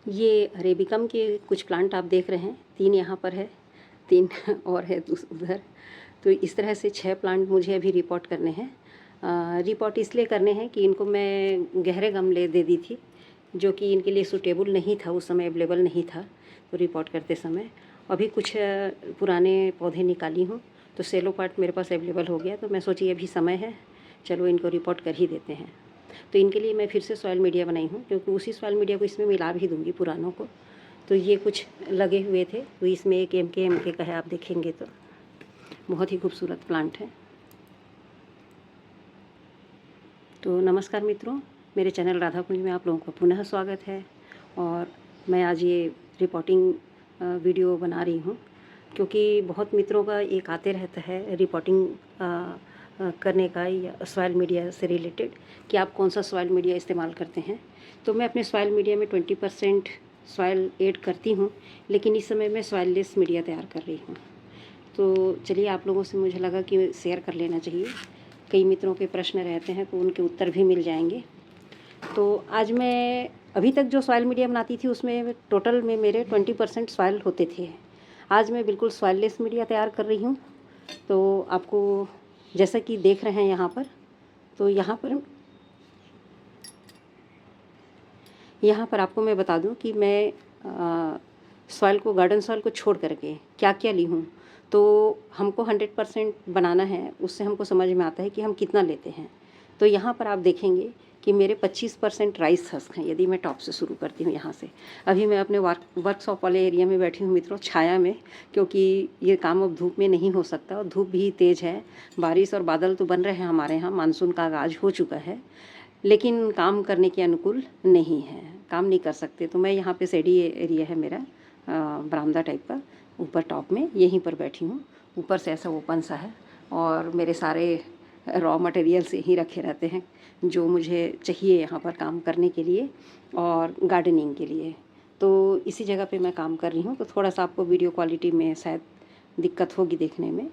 ये अरेबिकम के कुछ प्लांट आप देख रहे हैं, 3 यहाँ पर है, 3 और है उधर। तो इस तरह से 6 प्लांट मुझे अभी रिपोर्ट करने हैं। रिपोर्ट इसलिए करने हैं कि इनको मैं गहरे गमले दे दी थी, जो कि इनके लिए सूटेबल नहीं था, उस समय अवेलेबल नहीं था तो रिपोर्ट करते समय। अभी कुछ पुराने पौधे निकाली हूँ, तो सेलो पार्ट मेरे पास अवेलेबल हो गया, तो मैं सोची अभी समय है, चलो इनको रिपोर्ट कर ही देते हैं। तो इनके लिए मैं फिर से सॉइल मीडिया बनाई हूँ, क्योंकि उसी सॉइल मीडिया को इसमें मिला भी दूँगी पुरानों को। तो ये कुछ लगे हुए थे, तो इसमें एक एम के का है, आप देखेंगे तो बहुत ही खूबसूरत प्लांट है। तो नमस्कार मित्रों, मेरे चैनल राधा कुंज में आप लोगों का पुनः स्वागत है। और मैं आज ये रिपोर्टिंग वीडियो बना रही हूँ, क्योंकि बहुत मित्रों का एक आते रहता है रिपोर्टिंग करने का या सॉइल मीडिया से रिलेटेड, कि आप कौन सा सॉइल मीडिया इस्तेमाल करते हैं। तो मैं अपने सॉइल मीडिया में 20% सॉइल ऐड करती हूँ, लेकिन इस समय मैं सॉइललेस मीडिया तैयार कर रही हूँ। तो चलिए, आप लोगों से मुझे लगा कि शेयर कर लेना चाहिए। कई मित्रों के प्रश्न रहते हैं, तो उनके उत्तर भी मिल जाएंगे। तो आज मैं अभी तक जो सॉइल मीडिया बनाती थी, उसमें टोटल में मेरे 20% सॉइल होते थे। आज मैं बिल्कुल सॉइललेस मीडिया तैयार कर रही हूँ। तो आपको जैसा कि देख रहे हैं यहाँ पर, तो यहाँ पर आपको मैं बता दूँ कि मैं सॉइल को, गार्डन सॉइल को छोड़ करके क्या क्या ली हूँ। तो हमको 100% बनाना है, उससे हमको समझ में आता है कि हम कितना लेते हैं। तो यहाँ पर आप देखेंगे कि मेरे 25% राइस हस्क हैं। यदि मैं टॉप से शुरू करती हूँ यहाँ से, अभी मैं अपने वर्कशॉप वाले एरिया में बैठी हूँ मित्रों, छाया में, क्योंकि ये काम अब धूप में नहीं हो सकता, और धूप भी तेज़ है। बारिश और बादल तो बन रहे हैं हमारे यहाँ, मानसून का आगाज़ हो चुका है, लेकिन काम करने के अनुकूल नहीं है, काम नहीं कर सकते। तो मैं यहाँ पे शेडी एरिया है मेरा, बरामदा टाइप का, ऊपर टॉप में यहीं पर बैठी हूँ। ऊपर से ऐसा ओपन सा है, और मेरे सारे रॉ मटेरियल्स यहीं रखे रहते हैं जो मुझे चाहिए यहाँ पर काम करने के लिए और गार्डनिंग के लिए। तो इसी जगह पे मैं काम कर रही हूँ। तो थोड़ा सा आपको वीडियो क्वालिटी में शायद दिक्कत होगी देखने में,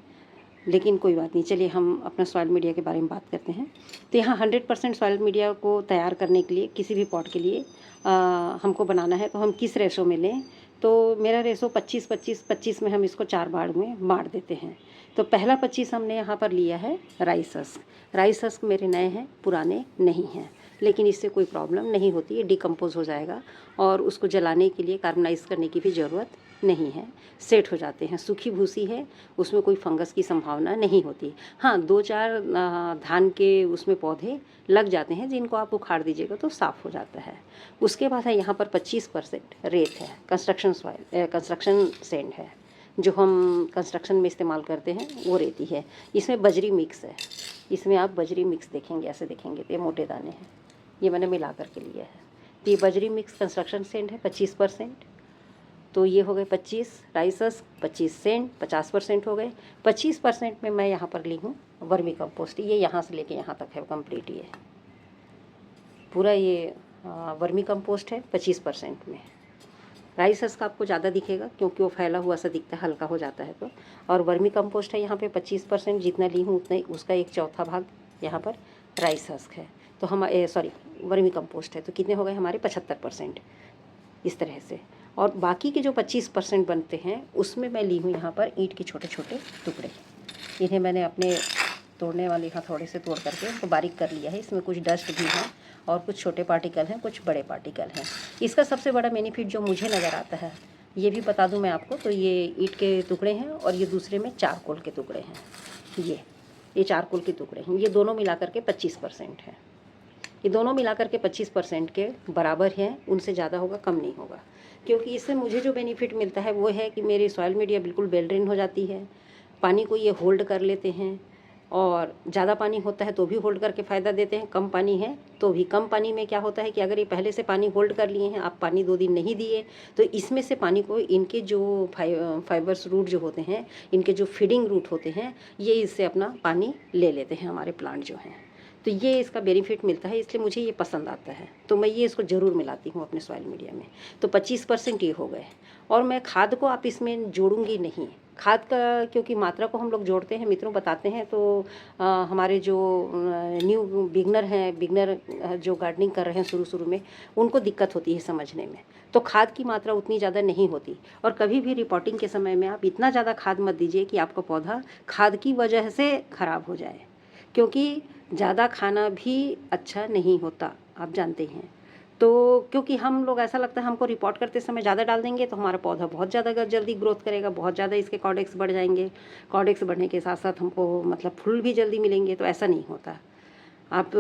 लेकिन कोई बात नहीं। चलिए, हम अपना सॉइल मीडिया के बारे में बात करते हैं। तो यहाँ 100% सॉइल मीडिया को तैयार करने के लिए, किसी भी पॉट के लिए हमको बनाना है, तो हम किस रेशो में लें। तो मेरा रेशो 25-25-25 में हम इसको 4 बार में बांट देते हैं। तो पहला 25 हमने यहाँ पर लिया है राइस हस्क। राइस हस्क मेरे नए हैं, पुराने नहीं हैं, लेकिन इससे कोई प्रॉब्लम नहीं होती है, डिकम्पोज हो जाएगा, और उसको जलाने के लिए कार्बनाइज करने की भी ज़रूरत नहीं है, सेट हो जाते हैं। सूखी भूसी है, उसमें कोई फंगस की संभावना नहीं होती। हाँ, 2-4 धान के उसमें पौधे लग जाते हैं, जिनको आप उखाड़ दीजिएगा तो साफ़ हो जाता है। उसके बाद है यहाँ पर 25% रेत है, कंस्ट्रक्शन सॉइल, कंस्ट्रक्शन सैंड है, जो हम कंस्ट्रक्शन में इस्तेमाल करते हैं, वो रेती है। इसमें बजरी मिक्स है, इसमें आप बजरी मिक्स देखेंगे, ऐसे देखेंगे तो ये मोटे दाने हैं, ये मैंने मिला करके लिया है। तो ये बजरी मिक्स कंस्ट्रक्शन सैंड है 25%। तो ये हो गए 25 राइस हस्क, 25 सैंड, 50% हो गए। 25% में मैं यहाँ पर ली हूँ वर्मी कंपोस्ट। ये यहाँ से लेके यहाँ तक है कंप्लीट, ये पूरा ये वर्मी कंपोस्ट है 25% में। राइस हस्क आपको ज़्यादा दिखेगा, क्योंकि वो फैला हुआ सा दिखता है, हल्का हो जाता है तो। और वर्मी कंपोस्ट है यहाँ पे 25%, जितना ली हूँ उतना, उसका 1/4 भाग यहाँ पर राइस हस्क है। तो हम वर्मी कंपोस्ट है, तो कितने हो गए हमारे 75% इस तरह से। और बाकी के जो 25% बनते हैं, उसमें मैं ली हूँ यहाँ पर ईंट के छोटे छोटे टुकड़े। इन्हें मैंने अपने तोड़ने वाले हथौड़े से तोड़ करके उनको बारीक कर लिया है। इसमें कुछ डस्ट भी है, और कुछ छोटे पार्टिकल हैं, कुछ बड़े पार्टिकल हैं। इसका सबसे बड़ा बेनिफिट जो मुझे नज़र आता है, ये भी बता दूं मैं आपको, तो ये ईंट के टुकड़े हैं, और ये दूसरे में चारकोल के टुकड़े हैं। ये चारकोल के टुकड़े हैं, ये दोनों मिलाकर के 25% है। ये दोनों मिलाकर के 25% के बराबर हैं, उनसे ज़्यादा होगा, कम नहीं होगा। क्योंकि इससे मुझे जो बेनिफिट मिलता है वो है कि मेरी सॉइल मीडिया बिल्कुल वेल ड्रेन हो जाती है, पानी को ये होल्ड कर लेते हैं, और ज़्यादा पानी होता है तो भी होल्ड करके फ़ायदा देते हैं, कम पानी है तो भी। कम पानी में क्या होता है कि अगर ये पहले से पानी होल्ड कर लिए हैं, आप पानी 2 दिन नहीं दिए, तो इसमें से पानी को, इनके जो फाइबर्स रूट जो होते हैं, इनके जो फीडिंग रूट होते हैं, ये इससे अपना पानी ले लेते हैं हमारे प्लांट जो हैं। तो ये इसका बेनिफिट मिलता है, इसलिए मुझे ये पसंद आता है। तो मैं ये इसको ज़रूर मिलाती हूँ अपने सॉइल मीडिया में। तो 25% ये हो गए। और मैं खाद को आप इसमें जोड़ूंगी नहीं। खाद का क्योंकि मात्रा को हम लोग जोड़ते हैं, मित्रों बताते हैं, तो हमारे जो न्यू बिगनर जो गार्डनिंग कर रहे हैं शुरू शुरू में, उनको दिक्कत होती है समझने में। तो खाद की मात्रा उतनी ज़्यादा नहीं होती। और कभी भी रिपोर्टिंग के समय में आप इतना ज़्यादा खाद मत दीजिए कि आपका पौधा खाद की वजह से ख़राब हो जाए, क्योंकि ज़्यादा खाना भी अच्छा नहीं होता, आप जानते हैं। तो क्योंकि हम लोग, ऐसा लगता है हमको रिपोर्ट करते समय ज़्यादा डाल देंगे तो हमारा पौधा बहुत ज़्यादा जल्दी ग्रोथ करेगा, बहुत ज़्यादा इसके कॉर्डेक्स बढ़ जाएंगे, कॉर्डेक्स बढ़ने के साथ साथ हमको मतलब फूल भी जल्दी मिलेंगे। तो ऐसा नहीं होता। आप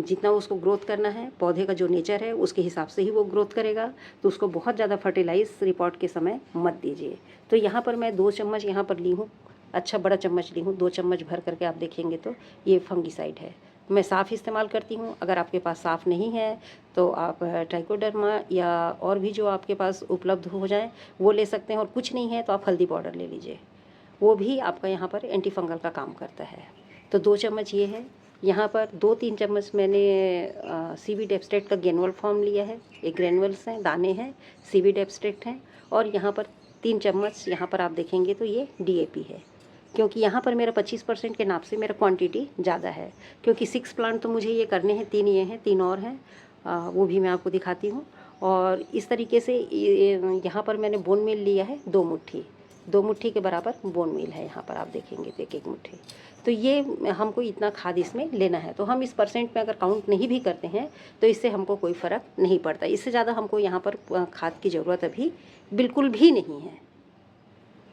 जितना उसको ग्रोथ करना है, पौधे का जो नेचर है उसके हिसाब से ही वो ग्रोथ करेगा। तो उसको बहुत ज़्यादा फर्टिलाइज रिपोर्ट के समय मत दीजिए। तो यहाँ पर मैं 2 चम्मच यहाँ पर ली हूँ, अच्छा बड़ा चम्मच ली हूँ, 2 चम्मच भर करके आप देखेंगे तो ये फंगिसाइड है। मैं साफ़ इस्तेमाल करती हूँ। अगर आपके पास साफ़ नहीं है तो आप ट्राइकोडर्मा या और भी जो आपके पास उपलब्ध हो जाए वो ले सकते हैं। और कुछ नहीं है तो आप हल्दी पाउडर ले लीजिए, वो भी आपका यहाँ पर एंटी फंगल का काम करता है। तो 2 चम्मच ये है। यहाँ पर 2-3 चम्मच मैंने सीवीड एक्सट्रैक्ट का ग्रेनुअल फॉर्म लिया है। ये ग्रेनुअल्स हैं, दाने हैं, सीवीड एक्सट्रैक्ट हैं। और यहाँ पर 3 चम्मच यहाँ पर आप देखेंगे तो ये डीएपी है, क्योंकि यहाँ पर मेरा 25% के नाप से मेरा क्वांटिटी ज़्यादा है। क्योंकि 6 प्लांट तो मुझे ये करने हैं, 3 ये हैं, 3 और हैं, वो भी मैं आपको दिखाती हूँ। और इस तरीके से यहाँ पर मैंने बोन मील लिया है 2 मुट्ठी के बराबर बोन मील है। यहाँ पर आप देखेंगे तो 1-1 मुट्ठी। तो ये हमको इतना खाद इसमें लेना है। तो हम इस परसेंट में अगर काउंट नहीं भी करते हैं तो इससे हमको कोई फ़र्क नहीं पड़ता। इससे ज़्यादा हमको यहाँ पर खाद की ज़रूरत अभी बिल्कुल भी नहीं है।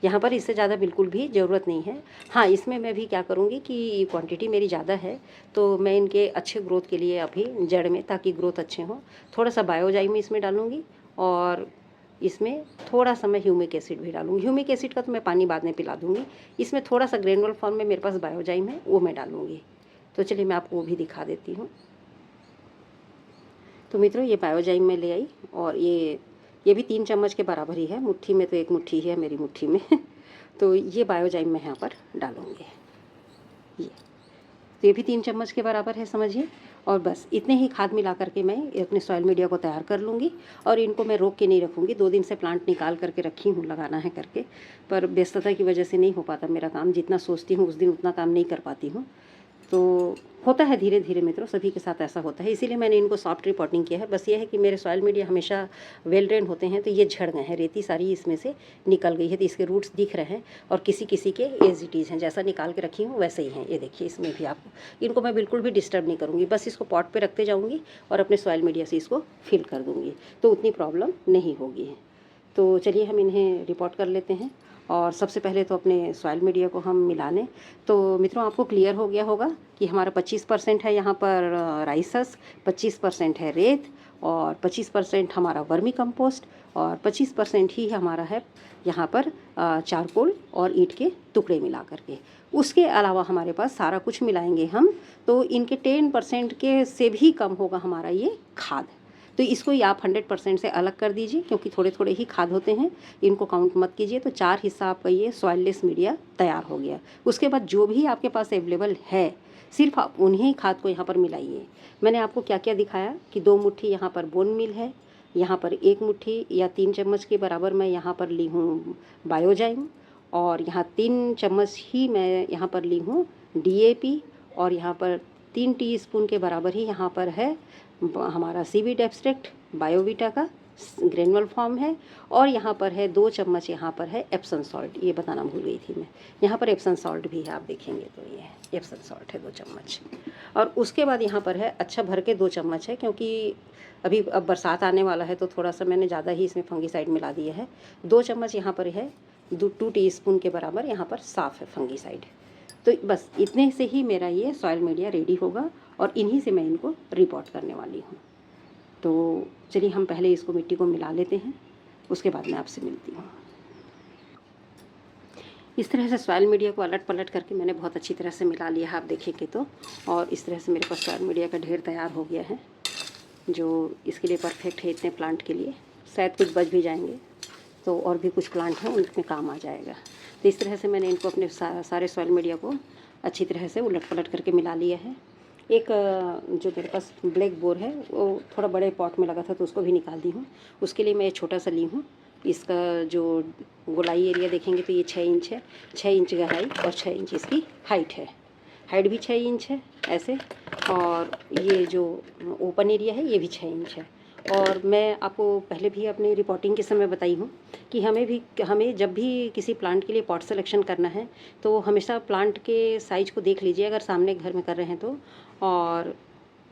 यहाँ पर इससे ज़्यादा बिल्कुल भी ज़रूरत नहीं है। हाँ, इसमें मैं भी क्या करूँगी कि क्वांटिटी मेरी ज़्यादा है तो मैं इनके अच्छे ग्रोथ के लिए अभी जड़ में, ताकि ग्रोथ अच्छे हों, थोड़ा सा बायोजाइम इसमें डालूँगी। और इसमें थोड़ा सा मैं ह्यूमिक एसिड भी डालूँगी। ह्यूमिक एसिड का तो मैं पानी बाद में पिला दूँगी। इसमें थोड़ा सा ग्रेनुअल फॉर्म में मेरे पास बायोजाइम है, वो मैं डालूँगी। तो चलिए मैं आपको वो भी दिखा देती हूँ। तो मित्रों, ये बायोजाइम में ले आई और ये भी 3 चम्मच के बराबर ही है। मुट्ठी में तो 1 मुट्ठी है मेरी मुट्ठी में तो ये बायोजाइम मैं यहाँ पर डालूँगी। ये भी 3 चम्मच के बराबर है, समझिए। और बस इतने ही खाद मिला करके मैं अपने सॉइल मीडिया को तैयार कर लूँगी। और इनको मैं रोक के नहीं रखूँगी। 2 दिन से प्लांट निकाल करके रखी हूँ, लगाना है करके, पर व्यस्तता की वजह से नहीं हो पाता मेरा काम। जितना सोचती हूँ उस दिन उतना काम नहीं कर पाती हूँ। तो होता है धीरे धीरे मित्रों, सभी के साथ ऐसा होता है। इसीलिए मैंने इनको सॉफ्ट रिपोर्टिंग किया है। बस ये है कि मेरे सॉइल मीडिया हमेशा वेल ड्रेन होते हैं, तो ये झड़ गए हैं, रेती सारी इसमें से निकल गई है। तो इसके रूट्स दिख रहे हैं और किसी किसी के एज इट इज़ हैं, जैसा निकाल के रखी हूँ वैसे ही हैं। ये देखिए, इसमें भी आपको, इनको मैं बिल्कुल भी डिस्टर्ब नहीं करूँगी। बस इसको पॉट पर रखते जाऊँगी और अपने सॉइल मीडिया से इसको फिल कर दूँगी, तो उतनी प्रॉब्लम नहीं होगी। तो चलिए हम इन्हें रिपोर्ट कर लेते हैं। और सबसे पहले तो अपने सॉइल मीडिया को हम मिला लें। तो मित्रों, आपको क्लियर हो गया होगा कि हमारा 25% है यहाँ पर राइसस, 25% है रेत, और 25% हमारा वर्मी कंपोस्ट, और 25% ही हमारा है यहाँ पर चारकोल और ईंट के टुकड़े मिला करके। उसके अलावा हमारे पास सारा कुछ मिलाएंगे हम, तो इनके 10% के से भी कम होगा हमारा ये खाद। तो इसको ही आप 100% से अलग कर दीजिए, क्योंकि थोड़े थोड़े ही खाद होते हैं, इनको काउंट मत कीजिए। तो 4 हिस्सा आपका ये सॉइललेस मीडिया तैयार हो गया। उसके बाद जो भी आपके पास अवेलेबल है, सिर्फ आप उन्हीं खाद को यहाँ पर मिलाइए। मैंने आपको क्या क्या दिखाया कि 2 मुट्ठी यहाँ पर बोन मील है, यहाँ पर 1 मुट्ठी या 3 चम्मच के बराबर मैं यहाँ पर ली हूँ बायोजाइम, और यहाँ 3 चम्मच ही मैं यहाँ पर ली हूँ DAP, और यहाँ पर 3 टीस्पून के बराबर ही यहाँ पर है हमारा सीवीड एक्सट्रैक्ट बायोवीटा का ग्रेनुअल फॉर्म है, और यहाँ पर है 2 चम्मच यहाँ पर है एप्सम सॉल्ट। ये बताना भूल गई थी मैं, यहाँ पर एप्सम सॉल्ट भी है, आप देखेंगे तो ये है एप्सम सॉल्ट है 2 चम्मच। और उसके बाद यहाँ पर है अच्छा भर के 2 चम्मच है, क्योंकि अब बरसात आने वाला है तो थोड़ा सा मैंने ज़्यादा ही इसमें फंगीसाइड मिला दिया है। 2 चम्मच यहाँ पर है, 2 टीस्पून के बराबर यहाँ पर साफ़ है फंगीसाइड। तो बस इतने से ही मेरा ये सॉइल मीडिया रेडी होगा, और इन्हीं से मैं इनको रिपोर्ट करने वाली हूँ। तो चलिए हम पहले इसको मिट्टी को मिला लेते हैं, उसके बाद मैं आपसे मिलती हूँ। इस तरह से सॉइल मीडिया को अलट पलट करके मैंने बहुत अच्छी तरह से मिला लिया है, आप देखेंगे तो। और इस तरह से मेरे पास सॉइल मीडिया का ढेर तैयार हो गया है, जो इसके लिए परफेक्ट है इतने प्लांट के लिए। शायद कुछ बच भी जाएंगे तो और भी कुछ प्लांट हैं उनमें काम आ जाएगा। तो इस तरह से मैंने इनको अपने सारे सॉइल मीडिया को अच्छी तरह से उलट पलट करके मिला लिया है। एक जो मेरे पास ब्लैक बोर है वो थोड़ा बड़े पॉट में लगा था तो उसको भी निकाल दी हूँ। उसके लिए मैं ये छोटा सा ली हूँ। इसका जो गोलाई एरिया देखेंगे तो ये 6 इंच है, 6 इंच गहराई और 6 इंच इसकी हाइट है। हाइट भी 6 इंच है ऐसे, और ये जो ओपन एरिया है ये भी 6 इंच है। और मैं आपको पहले भी अपनी रिपोर्टिंग के समय बताई हूँ कि हमें जब भी किसी प्लांट के लिए पॉट सिलेक्शन करना है तो हमेशा प्लांट के साइज़ को देख लीजिए, अगर सामने घर में कर रहे हैं तो, और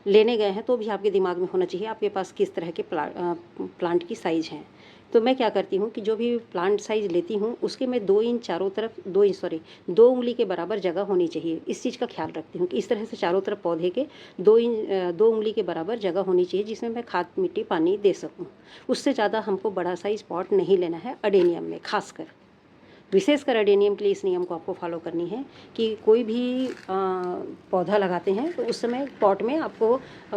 लेने गए हैं तो भी आपके दिमाग में होना चाहिए आपके पास किस तरह के प्लांट की साइज़ हैं। तो मैं क्या करती हूँ कि जो भी प्लांट साइज़ लेती हूँ उसके मैं 2 इंच चारों तरफ, 2 उंगली के बराबर जगह होनी चाहिए। इस चीज़ का ख्याल रखती हूँ कि इस तरह से चारों तरफ पौधे के 2 उंगली के बराबर जगह होनी चाहिए जिसमें मैं खाद, मिट्टी, पानी दे सकूँ। उससे ज़्यादा हमको बड़ा साइज़ पॉट नहीं लेना है अडेनियम में, खासकर विशेषकर अडेनियम के लिए इस नियम को आपको फॉलो करनी है कि कोई भी पौधा लगाते हैं तो उस समय पॉट में आपको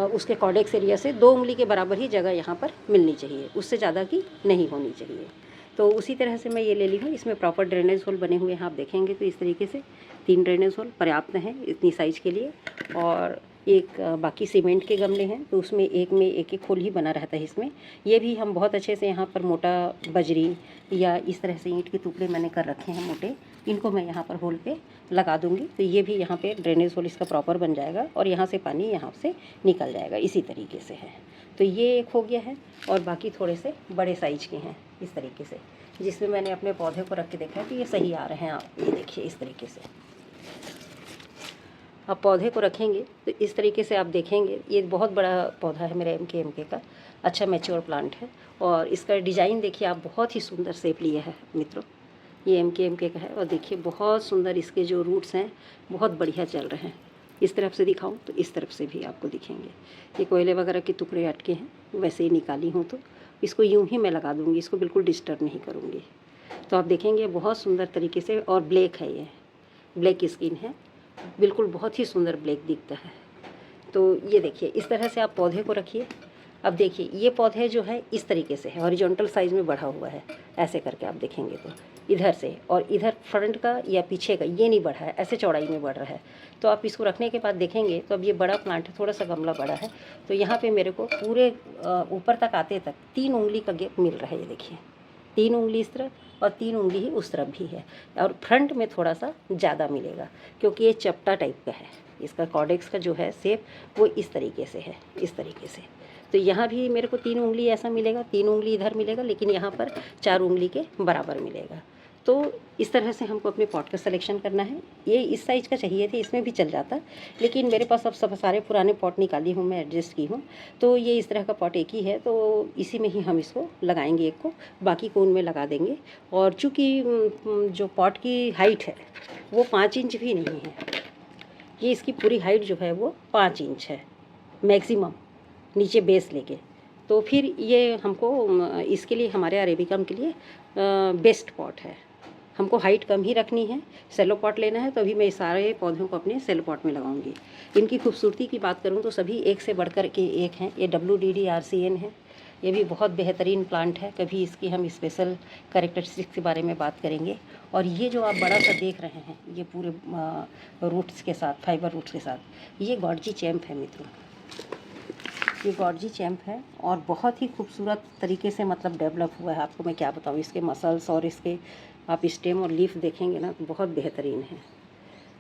उसके कॉर्डेक्स एरिया से 2 उंगली के बराबर ही जगह यहाँ पर मिलनी चाहिए, उससे ज़्यादा की नहीं होनी चाहिए। तो उसी तरह से मैं ये ले ली हूँ। इसमें प्रॉपर ड्रेनेज होल बने हुए हैं, आप देखेंगे तो इस तरीके से 3 ड्रेनेज होल पर्याप्त हैं इतनी साइज़ के लिए। और एक बाकी सीमेंट के गमले हैं तो उसमें एक में एक एक होल ही बना रहता है इसमें। ये भी हम बहुत अच्छे से यहाँ पर मोटा बजरी या इस तरह से ईंट के टुकड़े मैंने कर रखे हैं मोटे, इनको मैं यहाँ पर होल पे लगा दूँगी तो ये भी यहाँ पे ड्रेनेज होल इसका प्रॉपर बन जाएगा और यहाँ से पानी यहाँ से निकल जाएगा। इसी तरीके से है। तो ये एक हो गया है और बाकी थोड़े से बड़े साइज के हैं इस तरीके से, जिसमें मैंने अपने पौधे को रख के देखा कि ये सही आ रहे हैं। आप ये देखिए इस तरीके से आप पौधे को रखेंगे तो इस तरीके से आप देखेंगे। ये बहुत बड़ा पौधा है मेरा एमके का, अच्छा मैच्योर प्लांट है। और इसका डिज़ाइन देखिए आप, बहुत ही सुंदर शेप लिया है मित्रों। ये एमके का है और देखिए बहुत सुंदर इसके जो रूट्स हैं बहुत बढ़िया चल रहे हैं। इस तरफ से दिखाऊं तो इस तरफ से भी आपको दिखेंगे। ये कोयले वगैरह के टुकड़े अटके हैं, वैसे ही निकाली हूँ तो इसको यूं ही मैं लगा दूँगी, इसको बिल्कुल डिस्टर्ब नहीं करूँगी। तो आप देखेंगे बहुत सुंदर तरीके से, और ब्लैक है, ये ब्लैक स्किन है, बिल्कुल बहुत ही सुंदर ब्लैक दिखता है। तो ये देखिए इस तरह से आप पौधे को रखिए। अब देखिए ये पौधे जो है इस तरीके से है, हॉरिजॉन्टल साइज़ में बढ़ा हुआ है। ऐसे करके आप देखेंगे तो इधर से, और इधर फ्रंट का या पीछे का ये नहीं बढ़ा है, ऐसे चौड़ाई में बढ़ रहा है। तो आप इसको रखने के बाद देखेंगे तो अब ये बड़ा प्लांट है, थोड़ा सा गमला बड़ा है, तो यहाँ पे मेरे को पूरे ऊपर तक आते तक 3 उंगली का गैप मिल रहा है। ये देखिए 3 उंगली इस तरफ और 3 उंगली ही उस तरफ भी है, और फ्रंट में थोड़ा सा ज़्यादा मिलेगा क्योंकि ये चपटा टाइप का है। इसका कॉर्डेक्स का जो है शेप वो इस तरीके से है, इस तरीके से। तो यहाँ भी मेरे को 3 उंगली ऐसा मिलेगा, 3 उंगली इधर मिलेगा, लेकिन यहाँ पर 4 उंगली के बराबर मिलेगा। तो इस तरह से हमको अपने पॉट का सिलेक्शन करना है। ये इस साइज़ का चाहिए थे, इसमें भी चल जाता, लेकिन मेरे पास अब सब सारे पुराने पॉट निकाली हूँ मैं, एडजस्ट की हूँ। तो ये इस तरह का पॉट एक ही है, तो इसी में ही हम इसको लगाएंगे एक को, बाकी को उनमें लगा देंगे। और चूँकि जो पॉट की हाइट है वो 5 इंच भी नहीं है, ये इसकी पूरी हाइट जो है वो 5 इंच है मैक्सिमम, नीचे बेस लेके। तो फिर ये हमको इसके लिए, हमारे अरेबिकम के लिए बेस्ट पॉट है। हमको हाइट कम ही रखनी है, सेलो पॉट लेना है, तो अभी मैं सारे पौधों को अपने सेलो पॉट में लगाऊंगी। इनकी खूबसूरती की बात करूं तो सभी एक से बढ़कर के एक हैं। ये WDDRCN है, ये भी बहुत बेहतरीन प्लांट है, कभी इसकी हम स्पेशल कैरेक्टरिस्टिक्स के बारे में बात करेंगे। और ये जो आप बड़ा सा देख रहे हैं ये पूरे रूट्स के साथ, फाइबर रूट्स के साथ, ये गॉर्जी चैम्प है मित्रों। ये गॉर्जी चैम्प है और बहुत ही खूबसूरत तरीके से मतलब डेवलप हुआ है। आपको मैं क्या बताऊँ, इसके मसल्स और इसके आप स्टेम और लीफ देखेंगे ना तो बहुत बेहतरीन है।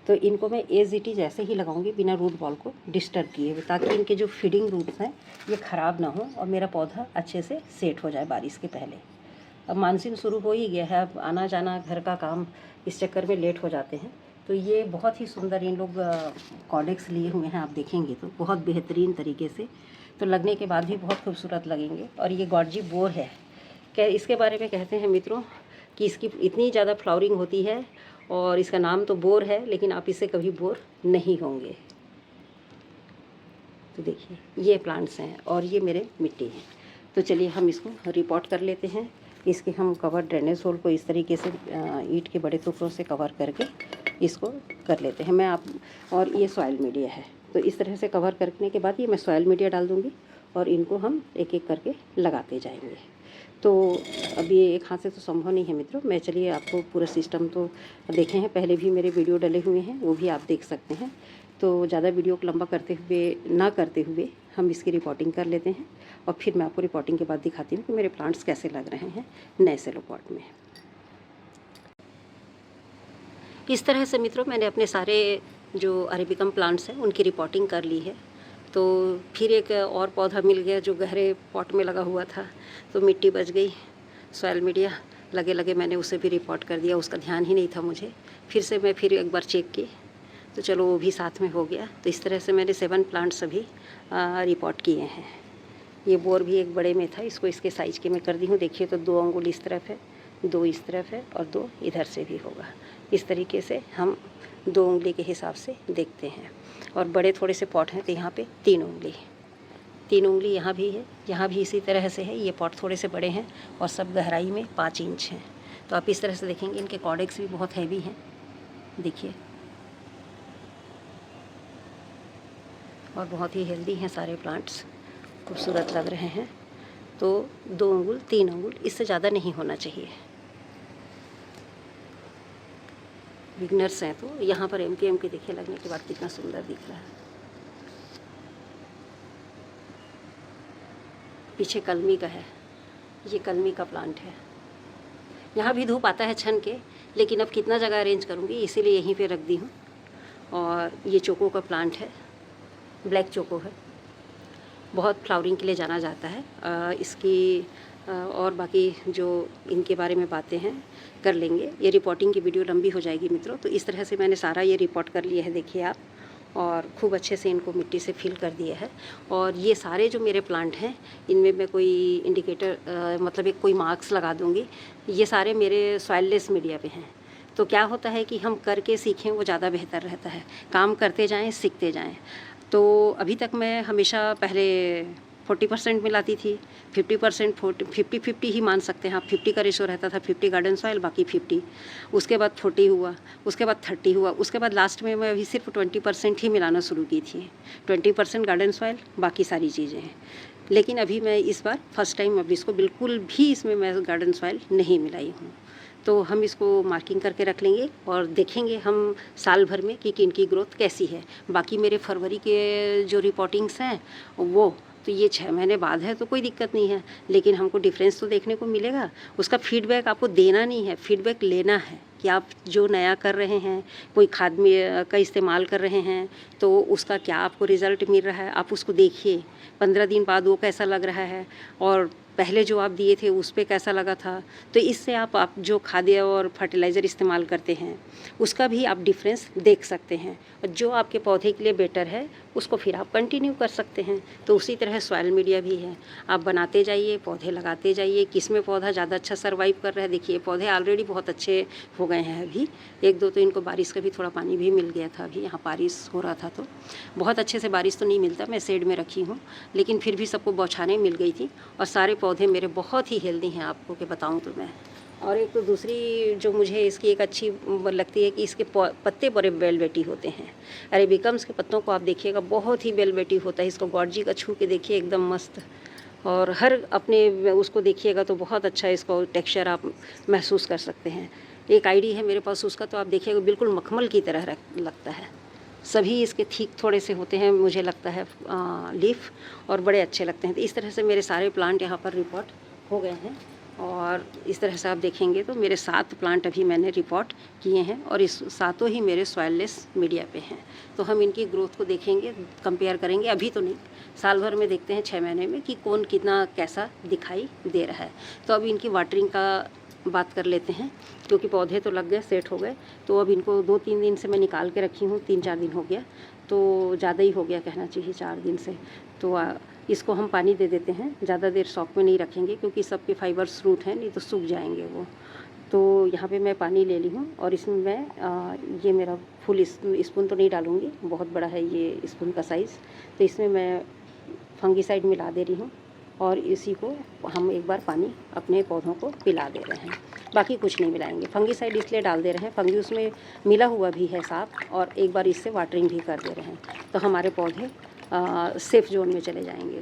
तो इनको मैं एज इट इज़ ऐसे ही लगाऊंगी बिना रूट बॉल को डिस्टर्ब किए हुए, ताकि इनके जो फीडिंग रूट्स हैं ये ख़राब ना हो और मेरा पौधा अच्छे से सेट हो जाए बारिश के पहले। अब मानसून शुरू हो ही गया है, अब आना जाना घर का काम इस चक्कर में लेट हो जाते हैं। तो ये बहुत ही सुंदर इन लोग कॉर्डेक्स लिए हुए हैं, आप देखेंगे तो बहुत बेहतरीन तरीके से, तो लगने के बाद भी बहुत खूबसूरत लगेंगे। और ये गॉर्जी बोर है, क्या इसके बारे में कहते हैं मित्रों कि इसकी इतनी ज़्यादा फ्लावरिंग होती है, और इसका नाम तो बोर है लेकिन आप इससे कभी बोर नहीं होंगे। तो देखिए ये प्लांट्स हैं और ये मेरे मिट्टी हैं। तो चलिए हम इसको रिपोर्ट कर लेते हैं। इसके हम कवर, ड्रेनेज होल को इस तरीके से ईंट के बड़े टुकड़ों से कवर करके इसको कर लेते हैं। और ये सॉइल मीडिया है, तो इस तरह से कवर करने के बाद ये मैं सॉइल मीडिया डाल दूँगी और इनको हम एक एक करके लगाते जाएंगे। तो अब ये एक हाथ से तो संभव नहीं है मित्रों। मैं चलिए आपको पूरा सिस्टम तो देखे हैं, पहले भी मेरे वीडियो डले हुए हैं, वो भी आप देख सकते हैं। तो ज़्यादा वीडियो को लंबा करते हुए हम इसकी रिपोर्टिंग कर लेते हैं और फिर मैं आपको रिपोर्टिंग के बाद दिखाती हूँ कि मेरे प्लांट्स कैसे लग रहे हैं नए सेलो पॉट में। इस तरह से मित्रों मैंने अपने सारे जो अरेबिकम प्लांट्स हैं उनकी रिपोर्टिंग कर ली है। तो फिर एक और पौधा मिल गया जो गहरे पॉट में लगा हुआ था, तो मिट्टी बच गई, सॉइल मीडिया लगे मैंने उसे भी रिपोर्ट कर दिया, उसका ध्यान ही नहीं था मुझे। फिर से मैं एक बार चेक की तो चलो वो भी साथ में हो गया। तो इस तरह से मैंने 7 प्लांट्स अभी रिपोर्ट किए हैं। ये बोर भी एक बड़े में था, इसको इसके साइज़ के मैं कर दी हूँ। देखिए तो 2 अंगुल इस तरफ है, 2 इस तरफ है और 2 इधर से भी होगा। इस तरीके से हम 2 उंगली के हिसाब से देखते हैं। और बड़े थोड़े से पॉट हैं तो यहाँ पे 3 उंगली यहाँ भी है, यहाँ भी इसी तरह से है। ये पॉट थोड़े से बड़े हैं और सब गहराई में 5 इंच हैं। तो आप इस तरह से देखेंगे इनके कॉर्डेक्स भी बहुत हैवी हैं, देखिए, और बहुत ही हेल्दी हैं सारे प्लांट्स, खूबसूरत लग रहे हैं। तो 2 अंगुल 3 अंगुल, इससे ज़्यादा नहीं होना चाहिए। बिगनर्स हैं तो यहाँ पर एमपीएम के देखिए लगने के बाद कितना सुंदर दिख रहा है। पीछे कलमी का है, ये कलमी का प्लांट है। यहाँ भी धूप आता है छन के, लेकिन अब कितना जगह अरेंज करूँगी इसीलिए यहीं पे रख दी हूँ। और ये चोको का प्लांट है, ब्लैक चोको है, बहुत फ्लावरिंग के लिए जाना जाता है। इसकी और बाकी जो इनके बारे में बातें हैं कर लेंगे। ये रिपोर्टिंग की वीडियो लंबी हो जाएगी मित्रों। तो इस तरह से मैंने सारा ये रिपोर्ट कर लिया है, देखिए आप, और खूब अच्छे से इनको मिट्टी से फिल कर दिया है। और ये सारे जो मेरे प्लांट हैं इनमें मैं कोई इंडिकेटर मतलब एक कोई मार्क्स लगा दूँगी। ये सारे मेरे सॉइललेस मीडिया पे हैं। तो क्या होता है कि हम करके सीखें, वो ज़्यादा बेहतर रहता है। काम करते जाएँ, सीखते जाएँ। तो अभी तक मैं हमेशा पहले 40% मिलाती थी, 50% 50-50 ही मान सकते हैं आप। 50 का रेशो रहता था, 50 गार्डन सॉइल, बाकी 50। उसके बाद 40 हुआ, उसके बाद 30 हुआ, उसके बाद लास्ट में मैं अभी सिर्फ 20% ही मिलाना शुरू की थी। 20% गार्डन सॉइल, बाकी सारी चीज़ें हैं। लेकिन अभी मैं इस बार फर्स्ट टाइम अभी इसको बिल्कुल भी इसमें मैं गार्डन सॉइल नहीं मिलाई हूँ। तो हम इसको मार्किंग करके रख लेंगे और देखेंगे हम साल भर में कि इनकी ग्रोथ कैसी है। बाकी मेरे फरवरी के जो रिपोर्टिंग्स हैं वो तो ये 6 महीने बाद है तो कोई दिक्कत नहीं है, लेकिन हमको डिफरेंस तो देखने को मिलेगा। उसका फीडबैक आपको देना नहीं है, फीडबैक लेना है कि आप जो नया कर रहे हैं, कोई खाद में का इस्तेमाल कर रहे हैं तो उसका क्या आपको रिज़ल्ट मिल रहा है, आप उसको देखिए। 15 दिन बाद वो कैसा लग रहा है और पहले जो आप दिए थे उस पे कैसा लगा था। तो इससे आप जो खाद्य और फर्टिलाइज़र इस्तेमाल करते हैं उसका भी आप डिफरेंस देख सकते हैं, और जो आपके पौधे के लिए बेटर है उसको फिर आप कंटिन्यू कर सकते हैं। तो उसी तरह सॉइल मीडिया भी है, आप बनाते जाइए, पौधे लगाते जाइए। किस में पौधा ज़्यादा अच्छा सर्वाइव कर रहा है, देखिए पौधे ऑलरेडी बहुत अच्छे हो गए हैं। अभी 1-2 तो इनको बारिश का भी थोड़ा पानी भी मिल गया था, अभी यहाँ बारिश हो रहा था तो बहुत अच्छे से बारिश तो नहीं मिलता, मैं शेड में रखी हूँ, लेकिन फिर भी सबको बौछारें मिल गई थी। और सारे पौधे मेरे बहुत ही हेल्दी हैं, आपको के बताऊँ तो मैं। और एक तो दूसरी जो मुझे इसकी एक अच्छी लगती है कि इसके पत्ते बड़े वेलवेटी होते हैं। अरेबिकम्स के पत्तों को आप देखिएगा बहुत ही वेलवेटी होता है। इसको गॉर्जी का छू के देखिए, एकदम मस्त। और हर अपने उसको देखिएगा तो बहुत अच्छा इसको टेक्सचर आप महसूस कर सकते हैं। एक आईडी है मेरे पास उसका, तो आप देखिएगा बिल्कुल मखमल की तरह लगता है। सभी इसके ठीक थोड़े से होते हैं मुझे लगता है लीफ, और बड़े अच्छे लगते हैं। तो इस तरह से मेरे सारे प्लांट यहाँ पर रिपोर्ट हो गए हैं। और इस तरह से आप देखेंगे तो मेरे 7 प्लांट अभी मैंने रिपोर्ट किए हैं, और इस 7 ही मेरे सॉइललेस मीडिया पे हैं। तो हम इनकी ग्रोथ को देखेंगे, कंपेयर करेंगे। अभी तो नहीं, साल भर में देखते हैं 6 महीने में कि कौन कितना कैसा दिखाई दे रहा है। तो अब इनकी वाटरिंग का बात कर लेते हैं, क्योंकि पौधे तो लग गए, सेट हो गए। तो अब इनको 2-3 दिन से मैं निकाल के रखी हूँ, 3-4 दिन हो गया, तो ज़्यादा ही हो गया कहना चाहिए, 4 दिन से। तो इसको हम पानी दे देते हैं, ज़्यादा देर शॉक में नहीं रखेंगे क्योंकि सबके फाइबर्स रूट हैं, नहीं तो सूख जाएंगे वो। तो यहाँ पे मैं पानी ले ली हूँ, और इसमें मैं ये मेरा फुल स्पून तो नहीं डालूँगी, बहुत बड़ा है ये स्पून का साइज़। तो इसमें मैं फंगीसाइड मिला दे रही हूँ, और इसी को हम एक बार पानी अपने पौधों को पिला दे रहे हैं। बाकी कुछ नहीं मिलाएंगे। फंगीसाइड इसलिए डाल दे रहे हैं, फंगी उसमें मिला हुआ भी है साफ, और एक बार इससे वाटरिंग भी कर दे रहे हैं। तो हमारे पौधे सेफ़ जोन में चले जाएंगे,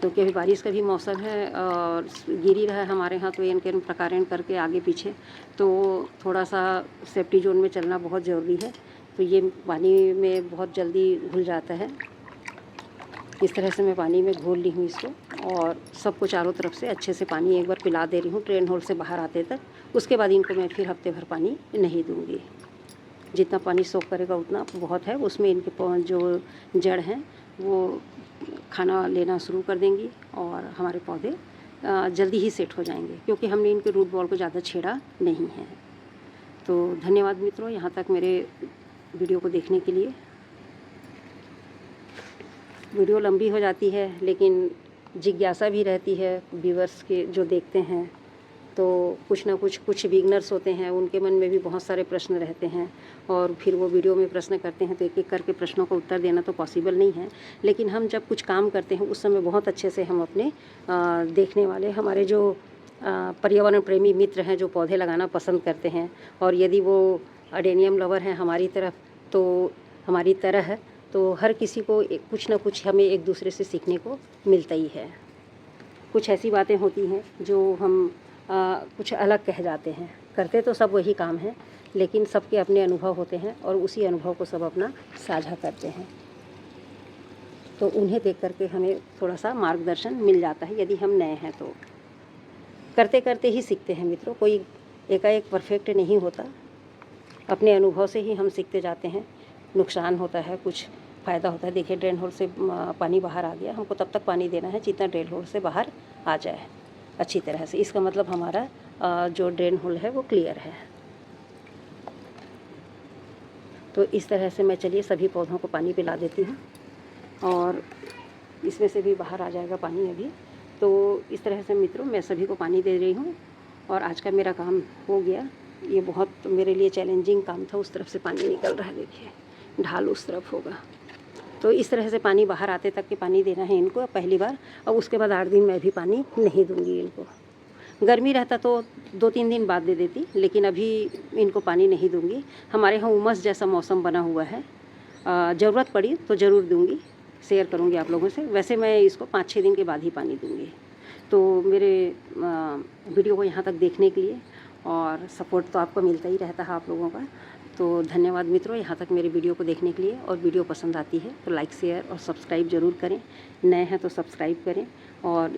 क्योंकि अभी बारिश का भी मौसम है और गिरी रहा है हमारे यहाँ, तो इनके प्रकारण करके आगे पीछे, तो थोड़ा सा सेफ्टी जोन में चलना बहुत ज़रूरी है। तो ये पानी में बहुत जल्दी घुल जाता है। इस तरह से मैं पानी में घोल ली हूँ इसको और सबको चारों तरफ से अच्छे से पानी एक बार पिला दे रही हूँ ट्रेन होल से बाहर आते तक। उसके बाद इनको मैं फिर हफ्ते भर पानी नहीं दूँगी। जितना पानी सोख करेगा उतना बहुत है। उसमें इनके जो जड़ हैं वो खाना लेना शुरू कर देंगी और हमारे पौधे जल्दी ही सेट हो जाएंगे, क्योंकि हमने इनके रूट बॉल को ज़्यादा छेड़ा नहीं है। तो धन्यवाद मित्रों, यहाँ तक मेरे वीडियो को देखने के लिए। वीडियो लंबी हो जाती है लेकिन जिज्ञासा भी रहती है व्यूअर्स के जो देखते हैं, तो कुछ ना कुछ बिगनर्स होते हैं, उनके मन में भी बहुत सारे प्रश्न रहते हैं और फिर वो वीडियो में प्रश्न करते हैं, तो एक एक करके प्रश्नों का उत्तर देना तो पॉसिबल नहीं है। लेकिन हम जब कुछ काम करते हैं उस समय बहुत अच्छे से हम अपने देखने वाले हमारे जो पर्यावरण प्रेमी मित्र हैं, जो पौधे लगाना पसंद करते हैं, और यदि वो अडेनियम लवर हैं हमारी तरफ तो हमारी तरह, तो हर किसी को कुछ ना कुछ हमें एक दूसरे से सीखने को मिलता ही है। कुछ ऐसी बातें होती हैं जो हम कुछ अलग कह जाते हैं, करते तो सब वही काम है, लेकिन सबके अपने अनुभव होते हैं और उसी अनुभव को सब अपना साझा करते हैं। तो उन्हें देख करके हमें थोड़ा सा मार्गदर्शन मिल जाता है। यदि हम नए हैं तो करते करते ही सीखते हैं मित्रों, कोई एकाएक परफेक्ट नहीं होता। अपने अनुभव से ही हम सीखते जाते हैं। नुकसान होता है, कुछ फ़ायदा होता है। देखिए ड्रेन होल से पानी बाहर आ गया, हमको तब तक पानी देना है जितना ड्रेन होल से बाहर आ जाए अच्छी तरह से। इसका मतलब हमारा जो ड्रेन होल है वो क्लियर है। तो इस तरह से मैं चलिए सभी पौधों को पानी पिला देती हूँ और इसमें से भी बाहर आ जाएगा पानी अभी। तो इस तरह से मित्रों मैं सभी को पानी दे रही हूँ और आज का मेरा काम हो गया। ये बहुत मेरे लिए चैलेंजिंग काम था। उस तरफ से पानी निकल रहा है, देखिए ढाल उस तरफ होगा। तो इस तरह से पानी बाहर आते तक के पानी देना है इनको पहली बार, और उसके बाद 8 दिन मैं भी पानी नहीं दूंगी इनको। गर्मी रहता तो 2-3 दिन बाद दे देती, लेकिन अभी इनको पानी नहीं दूंगी। हमारे यहाँ उमस जैसा मौसम बना हुआ है, ज़रूरत पड़ी तो ज़रूर दूंगी, शेयर करूंगी आप लोगों से। वैसे मैं इसको 5-6 दिन के बाद ही पानी दूंगी। तो मेरे वीडियो को यहाँ तक देखने के लिए, और सपोर्ट तो आपको मिलता ही रहता है आप लोगों का। तो धन्यवाद मित्रों, यहाँ तक मेरे वीडियो को देखने के लिए। और वीडियो पसंद आती है तो लाइक शेयर और सब्सक्राइब ज़रूर करें। नए हैं तो सब्सक्राइब करें, और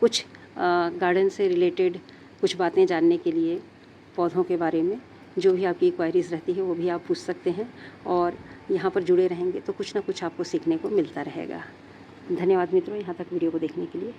कुछ गार्डन से रिलेटेड कुछ बातें जानने के लिए, पौधों के बारे में जो भी आपकी क्वायरीज़ रहती है वो भी आप पूछ सकते हैं। और यहाँ पर जुड़े रहेंगे तो कुछ ना कुछ आपको सीखने को मिलता रहेगा। धन्यवाद मित्रों, यहाँ तक वीडियो को देखने के लिए।